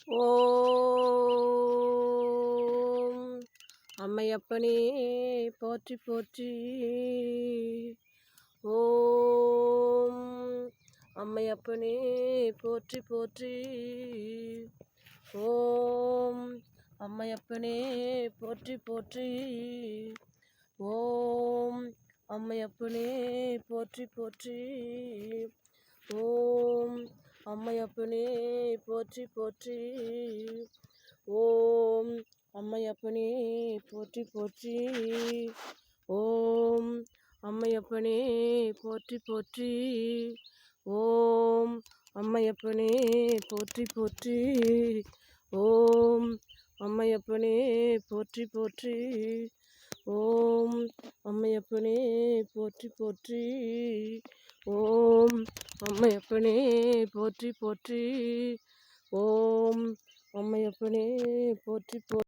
ஓம் அம்மையப்பனே போற்றி போற்றி. ஓம் அம்மையப்பனே போற்றி போற்றி. ஓம் அம்மையப்பனே போற்றி போற்றி. ஓம் அம்மையப்பனே போற்றி போற்றி. ஓம் அம்மையப்பனே போற்றி போற்றி. ஓம் அம்மையப்பனே போற்றி போற்றி. ஓம் அம்மையப்பனே போற்றி போற்றி. ஓம் அம்மையப்பனே போற்றி போற்றி. ஓம் அம்மையப்பனே போற்றி போற்றி. ஓம் அம்மையப்பனே போற்றி போற்றி. ஓம் அம்மையப்பனே போற்றி போற்றி. ஓம் அம்மையப்பனே போற்றி போற்றி.